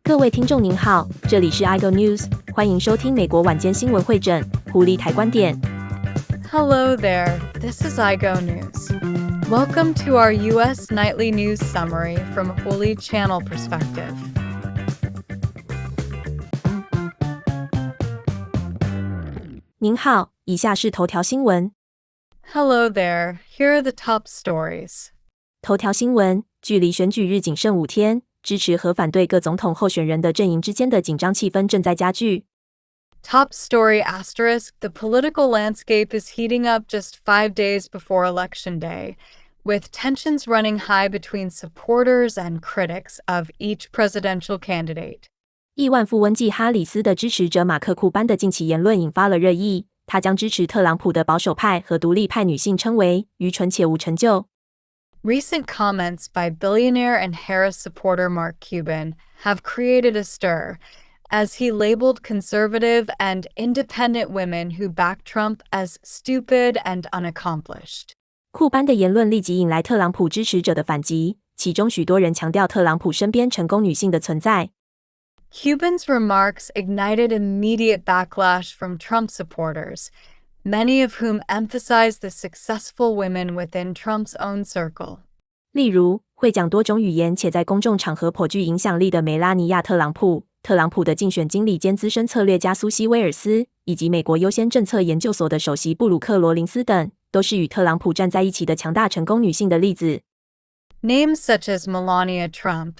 各位听众您好，这里是 IGO News， 欢迎收听美国晚间新闻汇整，狐狸台观点。Hello there, this is IGO News. Welcome to our U.S. Nightly News Summary from a Holy Channel perspective. 您好，以下是头条新闻。Hello there, here are the top stories. 头条新闻：距离选举日仅剩5天，支持和反对各总统候选人的阵营之间的紧张气氛正在加剧。Top story asterisk, the political landscape is heating up just 5 days before Election Day, with tensions running high between supporters and critics of each presidential candidate. 亿万富翁继哈里斯的支持者马克库班的近期言论引发了热议，他将支持特朗普的保守派和独立派女性称为愚蠢且无成就。Recent comments by billionaire and Harris supporter Mark Cuban have created a stir, as he labeled conservative and independent women who back Trump as stupid and unaccomplished. 库班的言论立即引来特朗普支持者的反击，其中许多人强调特朗普身边成功女性的存在。Cuban's remarks ignited immediate backlash from Trump supporters, many of whom emphasized the successful women within Trump's own circle. 例如，会讲多种语言且在公众场合颇具影响力的梅拉尼亚·特朗普、特朗普的竞选经理兼资深策略家苏西·威尔斯，以及美国优先政策研究所的首席布鲁克·罗林斯等，都是与特朗普站在一起的强大成功女性的例子。Names such as Melania Trump,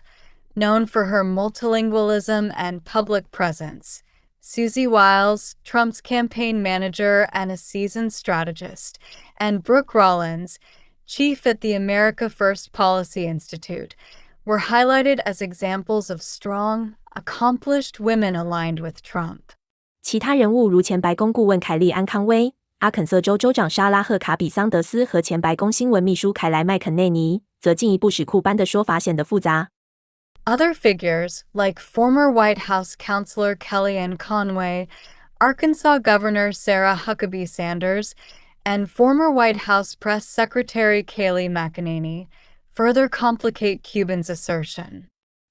known for her multilingualism and public presence, Susie Wiles, Trump's campaign manager and a seasoned strategist, and Brooke Rollins, chief at the America First Policy Institute, were highlighted as examples of strong, accomplished women aligned with Trump. 其他人物如前白宫顾问凯利安·康威、阿肯色州州长莎拉·赫卡比桑德斯和前白宫新闻秘书凯莱·麦肯内尼，则进一步使库班的说法显得复杂。Other figures, like former White House counselor Kellyanne Conway, Arkansas Governor Sarah Huckabee Sanders, and former White House Press Secretary Kayleigh McEnany, further complicate Cuban's assertion.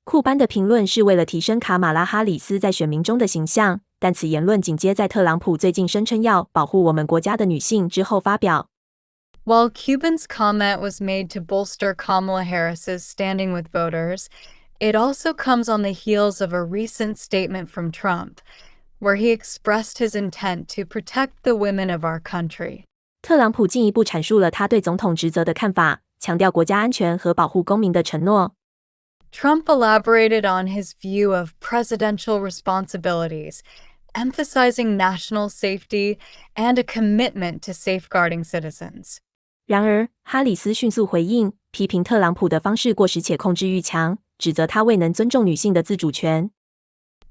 库班的评论是为了提升卡马拉·哈里斯在选民中的形象，但此言论紧接在特朗普最近声称要保护我们国家的女性之后发表。While Cuban's comment was made to bolster Kamala Harris's standing with voters, it also comes on the heels of a recent statement from Trump, where he expressed his intent to protect the women of our country. 特朗普进一步阐述了他对总统职责的看法，强调国家安全和保护公民的承诺。Trump elaborated on his view of presidential responsibilities, emphasizing national safety and a commitment to safeguarding citizens. 然而，哈里斯迅速回应，批评特朗普的方式过时且控制欲强，指责他未能尊重女性的自主权。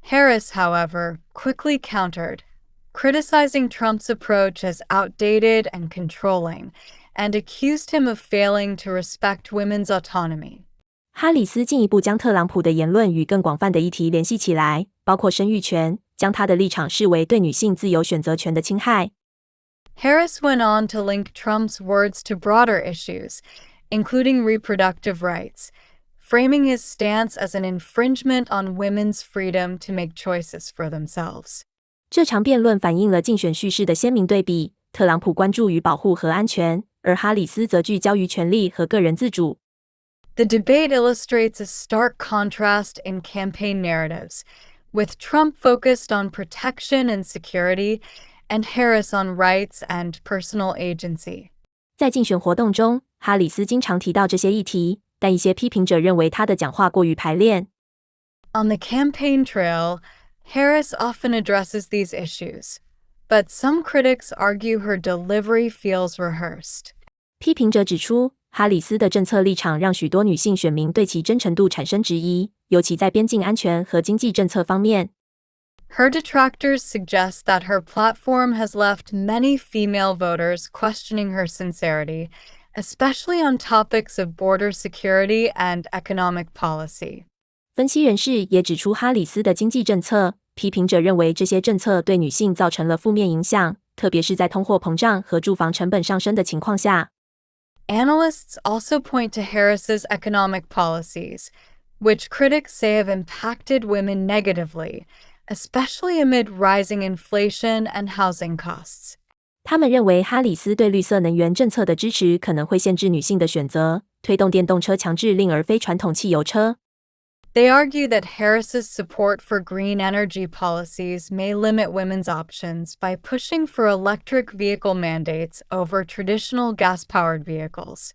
Harris, however, quickly countered, criticizing Trump's approach as outdated and controlling, and accused him of failing to respect women's autonomy. 哈里斯进一步将特朗普的言论与更广泛的议题联系起来，包括生育权，将他的立场视为对女性自由选择权的侵害。Harris went on to link Trump's words to broader issues, including reproductive rights, framing his stance as an infringement on women's freedom to make choices for themselves. 这场辩论反映了竞选叙事的鲜明对比，特朗普关注于保护和安全，而哈里斯则聚焦于权利和个人自主。The debate illustrates a stark contrast in campaign narratives, with Trump focused on protection and security, and Harris on rights and personal agency. 在竞选活动中，哈里斯经常提到这些议题，但一些批评者认为他的讲话过于排练。On the campaign trail, Harris often addresses these issues, but some critics argue her delivery feels rehearsed. 批评者指出，哈里斯的政策立场让许多女性选民对其真诚度产生质疑，尤其在边境安全和经济政策方面。Her detractors suggest that her platform has left many female voters questioning her sincerity, especially on topics of border security and economic policy. 分析人士也指出哈里斯的经济政策，批评者认为这些政策对女性造成了负面影响，特别是在通货膨胀和住房成本上升的情况下。Analysts also point to Harris's economic policies, which critics say have impacted women negatively, especially amid rising inflation and housing costs. 他们认为哈里斯对绿色能源政策的支持可能会限制女性的选择，推动电动车强制令而非传统汽油车。They argue that Harris's support for green energy policies may limit women's options by pushing for electric vehicle mandates over traditional gas-powered vehicles.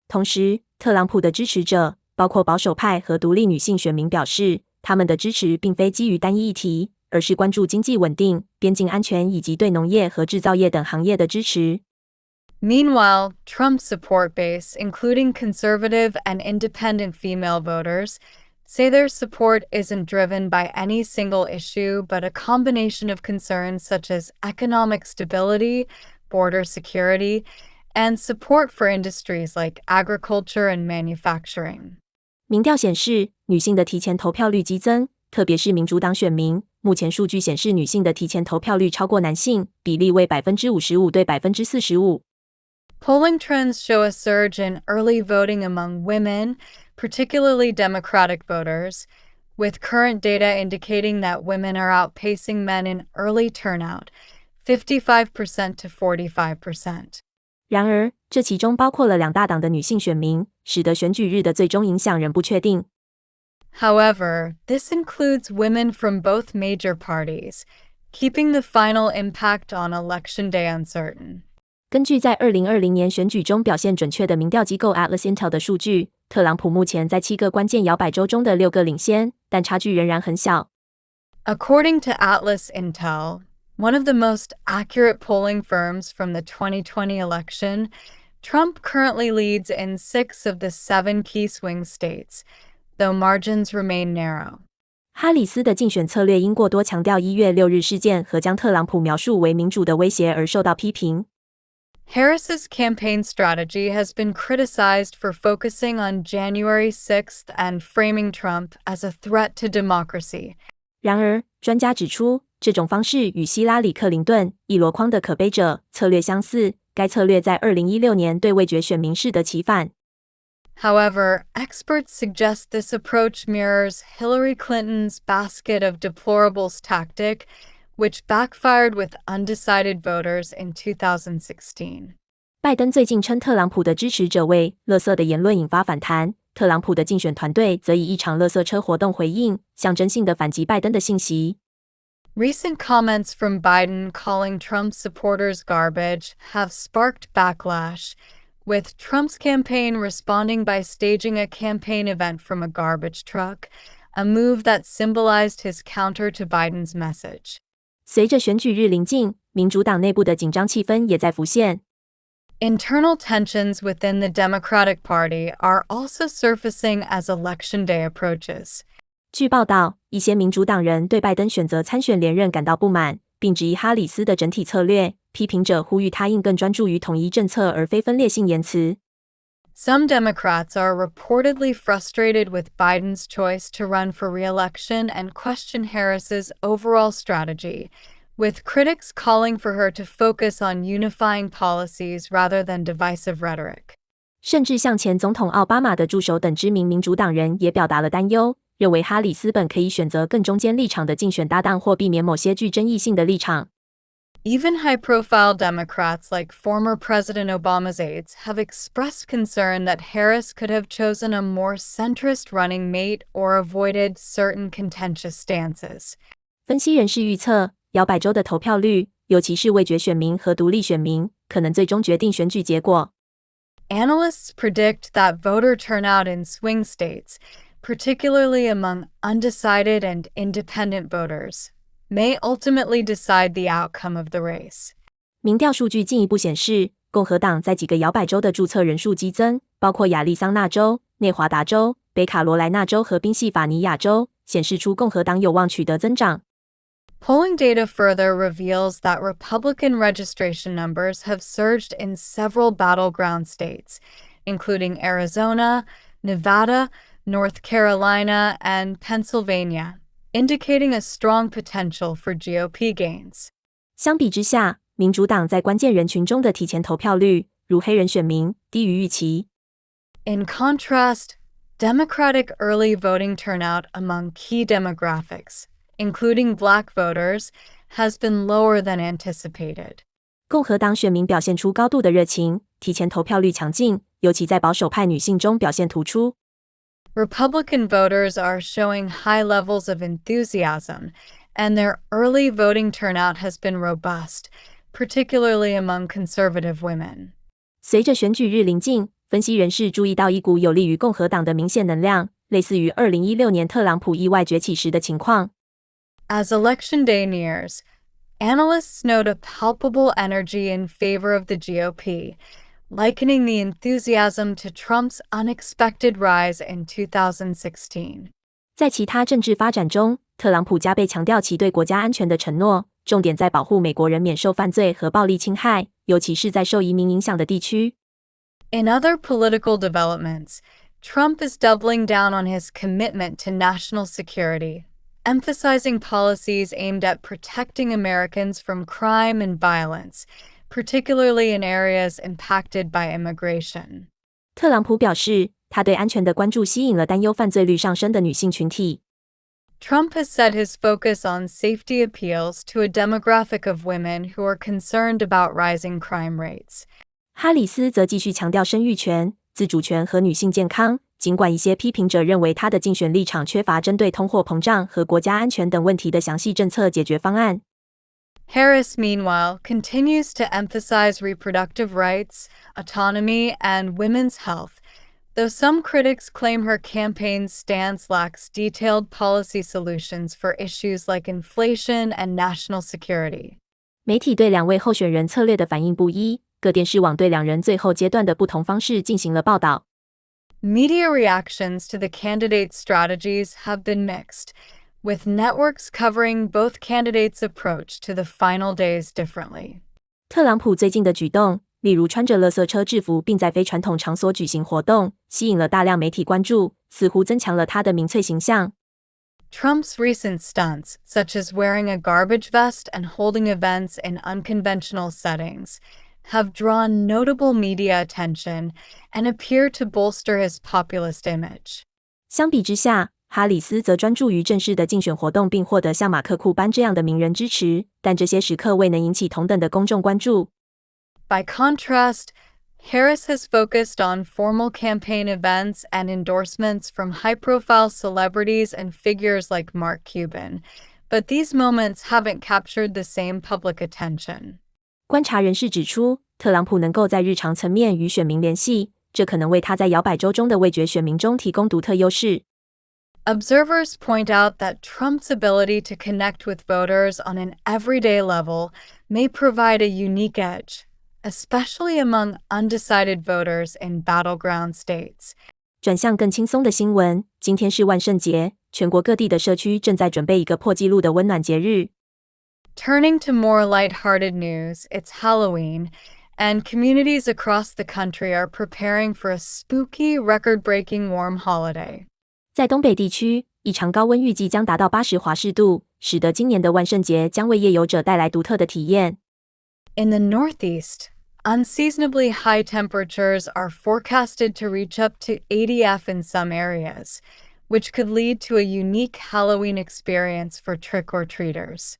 同时，特朗普的支持者，包括保守派和独立女性选民表示，他们的支持并非基于单一议题，而是关注经济稳定、边境安全以及对农业和制造业等行业的支持。Meanwhile, Trump's support base, including conservative and independent female voters, say their support isn't driven by any single issue, but a combination of concerns such as economic stability, border security, and support for industries like agriculture and manufacturing. 民调显示，女性的提前投票率激增，特别是民主党选民。目前数据显示，女性的提前投票率超过男性，比例为55%对45%。Polling trends show a surge in early voting among women, particularly Democratic voters, with current data indicating that women are outpacing men in early turnout, 55% to 45%. 然而，这其中包括了两大党的女性选民，使得选举日的最终影响仍不确定。However, this includes women from both major parties, keeping the final impact on Election Day uncertain. 根据在2020年选举中表现准确的民调机构 Atlas Intel 的数据，特朗普目前在7个关键摇摆州中的6个领先，但差距仍然很小。According to Atlas Intel, one of the most accurate polling firms from the 2020 election, Trump currently leads in 6 of the 7 key swing states, though margins remain narrow. 哈里斯的竞选策略因过多强调1月6日事件和将特朗普描述为民主的威胁而受到批评。Harris's campaign strategy has been criticized for focusing on January 6th and framing Trump as a threat to democracy. 然而，专家指出，这种方式与希拉里·克林顿一箩筐的可悲者策略相似。该策略在2016年对味觉选民适得其反。However, experts suggest this approach mirrors Hillary Clinton's basket of deplorables tactic, which backfired with undecided voters in 2016. 拜登最近称特朗普的支持者为"垃圾"的言论引发反弹，特朗普的竞选团队则以一场垃圾车活动回应，象征性的反击拜登的信息。Recent comments from Biden calling Trump supporters garbage have sparked backlash, with Trump's campaign responding by staging a campaign event from a garbage truck, a move that symbolized his counter to Biden's message. 随着选举日临近，民主党内部的紧张气氛也在浮现。Internal tensions within the Democratic Party are also surfacing as Election Day approaches. 据报道，一些民主党人对拜登选择参选连任感到不满，并质疑哈里斯的整体策略。批评者呼吁他应更专注于统一政策而非分裂性言辞。Some Democrats are reportedly frustrated with Biden's choice to run for re-election and question Harris's overall strategy, with critics calling for her to focus on unifying policies rather than divisive rhetoric. 甚至向前总统奥巴马的助手等知名民主党人也表达了担忧，认为哈里斯本可以选择更中间立场的竞选搭档，或避免某些具争议性的立场。Even high-profile Democrats like former President Obama's aides have expressed concern that Harris could have chosen a more centrist running mate or avoided certain contentious stances. 分析人士预测，摇摆州的投票率，尤其是味觉选民和独立选民，可能最终决定选举结果。Analysts predict that voter turnout in swing states, particularly among undecided and independent voters, may ultimately decide the outcome of the race. 民调数据进一步显示，共和党在几个摇摆州的注册人数激增，包括亚利桑那州、内华达州、北卡罗来纳州和宾夕法尼亚州，显示出共和党有望取得增长。Polling data further reveals that Republican registration numbers have surged in several battleground states, including Arizona, Nevada, North Carolina, and Pennsylvania, indicating a strong potential for GOP gains. 相比之下，民主党在关键人群中的提前投票率，如黑人选民，低于预期。In contrast, Democratic early voting turnout among key demographics, including Black voters, has been lower than anticipated. 共和党选民表现出高度的热情，提前投票率强劲，尤其在保守派女性中表现突出。Republican voters are showing high levels of enthusiasm, and their early voting turnout has been robust, particularly among conservative women. 随着选举日临近，分析人士注意到一股有利于共和党的明显能量，类似于2016年特朗普意外崛起时的情况。As election day nears, analysts note a palpable energy in favor of the GOP, likening the enthusiasm to Trump's unexpected rise in 2016. 在其他政治发展中，特朗普加倍强调其对国家安全的承诺，重点在保护美国人免受犯罪和暴力侵害，尤其是在受移民影响的地区。In other political developments, Trump is doubling down on his commitment to national security, emphasizing policies aimed at protecting Americans from crime and violence, particularly in areas impacted by immigration. 特朗普表示，他对安全的关注吸引了担忧犯罪率上升的女性群体。Trump has set his focus on safety appeals to a demographic of women who are concerned about rising crime rates. 哈里斯则继续强调生育权、自主权和女性健康，尽管一些批评者认为他的竞选立场缺乏针对通货膨胀和国家安全等问题的详细政策解决方案。Harris, meanwhile, continues to emphasize reproductive rights, autonomy, and women's health, though some critics claim her campaign's stance lacks detailed policy solutions for issues like inflation and national security. 媒体对两位候选人策略的反应不一，各电视网对两人最后阶段的不同方式进行了报道。Media reactions to the candidates' strategies have been mixed, with networks covering both candidates' approach to the final days differently. 特朗普最近的举动，例如穿着垃圾车制服并在非传统场所举行活动，吸引了大量媒体关注，似乎增强了他的民粹形象。Trump's recent stunts, such as wearing a garbage vest and holding events in unconventional settings, have drawn notable media attention and appear to bolster his populist image. 相比之下，哈里斯则专注于正式的竞选活动，并获得像马克·库班这样的名人支持，但这些时刻未能引起同等的公众关注。By contrast, Harris has focused on formal campaign events and endorsements from high-profile celebrities and figures like Mark Cuban, but these moments haven't captured the same public attention. 观察人士指出，特朗普能够在日常层面与选民联系，这可能为他在摇摆州中的味觉选民中提供独特优势。Observers point out that Trump's ability to connect with voters on an everyday level may provide a unique edge, especially among undecided voters in battleground states. 转向更轻松的新闻，今天是万圣节，全国各地的社区正在准备一个破纪录的温暖节日。Turning to more lighthearted news, it's Halloween, and communities across the country are preparing for a spooky, record-breaking warm holiday. 在东北地区，异常高温预计将达到80°C，使得今年的万圣节将为夜游者带来独特的体验。In the Northeast, unseasonably high temperatures are forecasted to reach up to 80°F in some areas, which could lead to a unique Halloween experience for trick-or-treaters.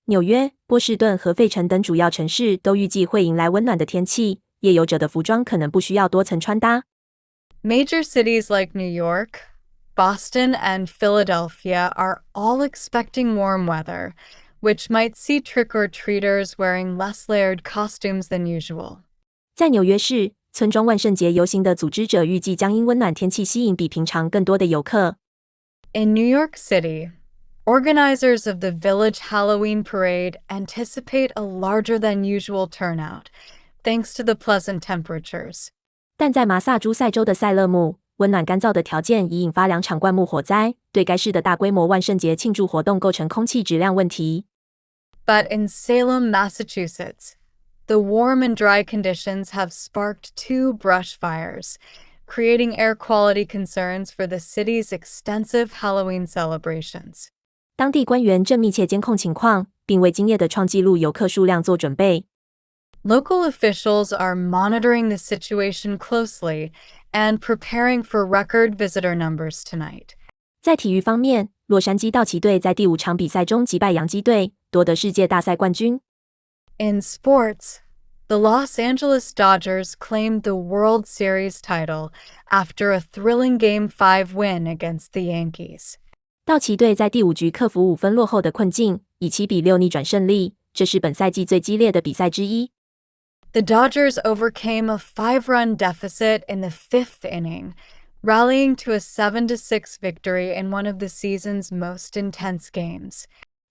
纽约、波士顿和费城等主要城市都预计会迎来温暖的天气，夜游者的服装可能不需要多层穿搭。Major cities like New York, Boston, and Philadelphia are all expecting warm weather, which might see trick-or-treaters wearing less layered costumes than usual. 在纽约市，村庄万圣节游行的组织者预计将因温暖天气吸引比平常更多的游客。In New York City, organizers of the Village Halloween Parade anticipate a larger than usual turnout, thanks to the pleasant temperatures. 但在麻萨诸塞州的塞勒姆，温暖干燥的条件已引发2场灌木火灾，对该市的大规模万圣节庆祝活动构成空气质量问题。But in Salem, Massachusetts, the warm and dry conditions have sparked 2 brush fires, creating air quality concerns for the city's extensive Halloween celebrations. 当地官员正密切监控情况，并为今夜的创纪录游客数量做准备。Local officials are monitoring the situation closely and preparing for record visitor numbers tonight. 在体育方面，洛杉矶道奇队在第5场比赛中击败洋基队，夺得世界大赛冠军。In sports, the Los Angeles Dodgers claimed the World Series title after a thrilling Game 5 win against the Yankees. 道奇队在第5局克服5分落后的困境，以7比6逆转胜利，这是本赛季最激烈的比赛之一。The Dodgers overcame a 5-run deficit in the 5th inning, rallying to a 7-6 victory in one of the season's most intense games.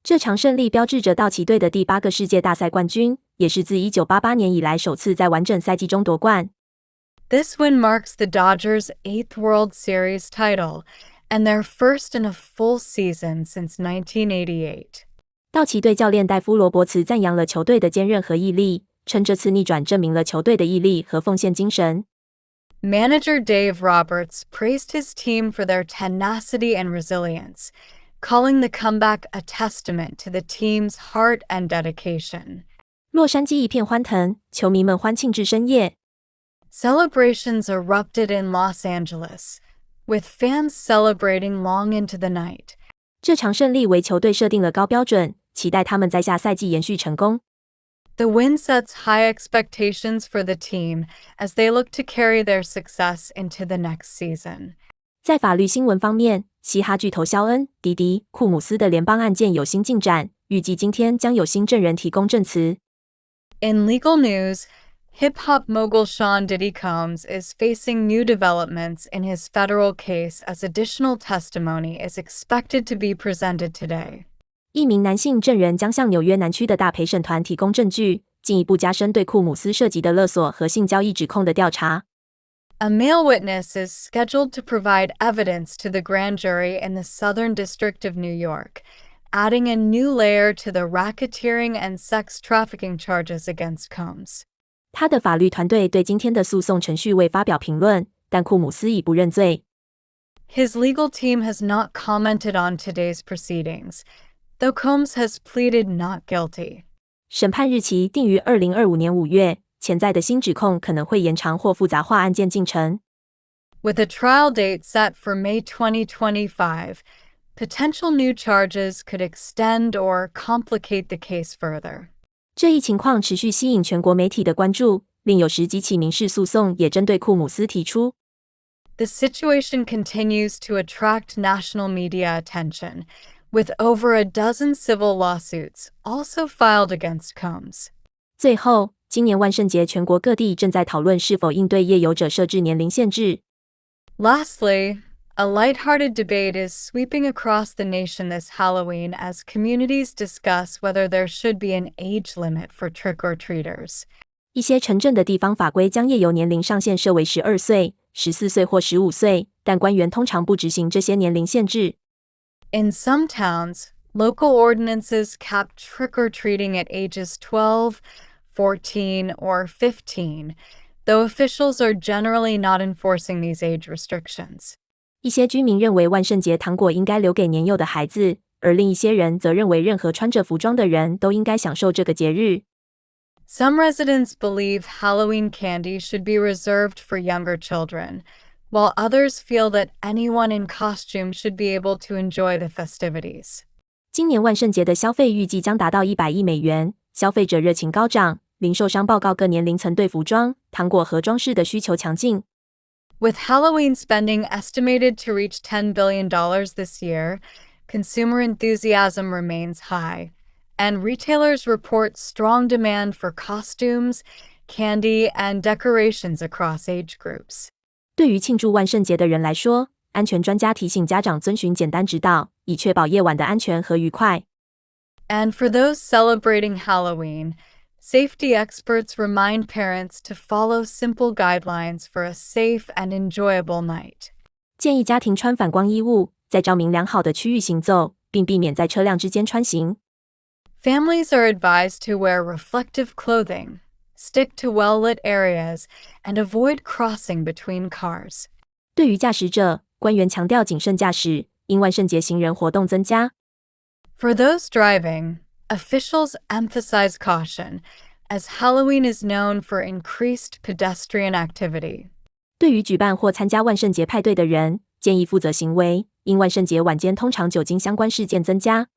这场胜利标志着道奇队的第8个世界大赛冠军，也是自1988年以来首次在完整赛季中夺冠。This win marks the Dodgers' 8th World Series title and their first in a full season since 1988. 道奇队教练戴夫·罗伯茨赞扬了球队的坚韧和毅力，称这次逆转证明了球队的毅力和奉献精神。Manager Dave Roberts praised his team for their tenacity and resilience, calling the comeback a testament to the team's heart and dedication. 洛杉矶一片欢腾，球迷们欢庆至深夜。Celebrations erupted in Los Angeles, with fans celebrating long into the night. 这场胜利为球队设定了高标准，期待他们在下赛季延续成功。The win sets high expectations for the team as they look to carry their success into the next season. 在法律新闻方面，嘻哈巨头肖恩·迪迪·库姆斯的联邦案件有新进展，预计今天将有新证人提供证词。In legal news, hip-hop mogul Sean Diddy Combs is facing new developments in his federal case as additional testimony is expected to be presented today. 一名男性证人将向纽约南区的大陪审团提供证据，进一步加深对库姆斯涉及的勒索和性交易指控的调查。A male witness is scheduled to provide evidence to the grand jury in the Southern District of New York, adding a new layer to the racketeering and sex trafficking charges against Combs. 他的法律团队对今天的诉讼程序未发表评论，但库姆斯已不认罪。His legal team has not commented on today's proceedings, though Combs has pleaded not guilty. 审判日期定于2025年5月，潜在的新指控可能会延长或复杂化案件进程。With a trial date set for May 2025, potential new charges could extend or complicate the case further. 这一情况持续吸引全国媒体的关注，另有10几起民事诉讼也针对库姆斯提出。The situation continues to attract national media attention, with over a dozen civil lawsuits also filed against Combs. 最后，今年万圣节全国各地正在讨论是否应对夜游者设置年龄限制。Lastly, a lighthearted debate is sweeping across the nation this Halloween as communities discuss whether there should be an age limit for trick-or-treaters. 一些城镇的地方法规将夜游年龄上限设为12岁、14岁或15岁，但官员通常不执行这些年龄限制。In some towns, local ordinances cap trick-or-treating at ages 12, 14, or 15, though officials are generally not enforcing these age restrictions. 一些居民认为万圣节糖果应该留给年幼的孩子，而另一些人则认为任何穿着服装的人都应该享受这个节日。Some residents believe Halloween candy should be reserved for younger children, while others feel that anyone in costume should be able to enjoy the festivities. 今年万圣节的消费预计将达到100亿美元，消费者热情高涨，零售商报告各年龄层对服装、糖果和装饰的需求强劲。With Halloween spending estimated to reach $10 billion this year, consumer enthusiasm remains high, and retailers report strong demand for costumes, candy, and decorations across age groups. 对于庆祝万圣节的人来说，安全专家提醒家长遵循简单指导，以确保夜晚的安全和愉快。And for those celebrating Halloween, safety experts remind parents to follow simple guidelines for a safe and enjoyable night. 建议家庭穿反光衣物，在照明良好的区域行走，并避免在车辆之间穿行。Families are advised to wear reflective clothing, stick to well-lit areas, and avoid crossing between cars. 对于驾驶者，官员强调谨慎驾驶，因万圣节行人活动增加。For those driving, officials emphasize caution, as Halloween is known for increased pedestrian activity. 对于举办或参加万圣节派对的人，建议负责行为，因万圣节晚间通常酒精相关事件增加。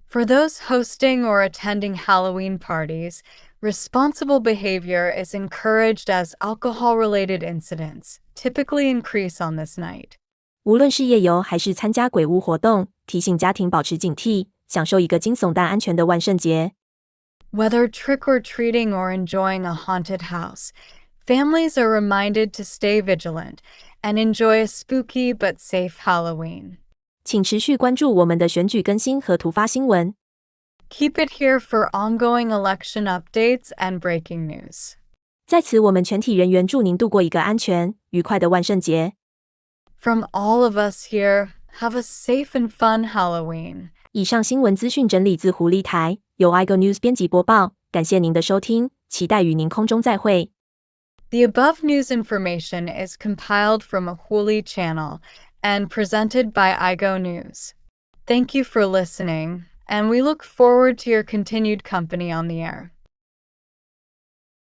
For those hosting or attending Halloween parties, responsible behavior is encouraged as alcohol-related incidents typically increase on this night. 无论是夜游还是参加鬼屋活动，提醒家庭保持警惕，享受一个惊悚但安全的万圣节。Whether trick-or-treating or enjoying a haunted house, families are reminded to stay vigilant and enjoy a spooky but safe Halloween. 请持续关注我们的选举更新和突发新闻。Keep it here for ongoing election updates and breaking news. 在此，我们全体人员祝您度过一个安全、愉快的万圣节。From all of us here, have a safe and fun Halloween. 以上新闻资讯整理自狐狸台，由 iGo News 编辑播报。感谢您的收听，期待与您空中再会。The above news information is compiled from a Huli channel and presented by iGo News. Thank you for listening, and we look forward to your continued company on the air.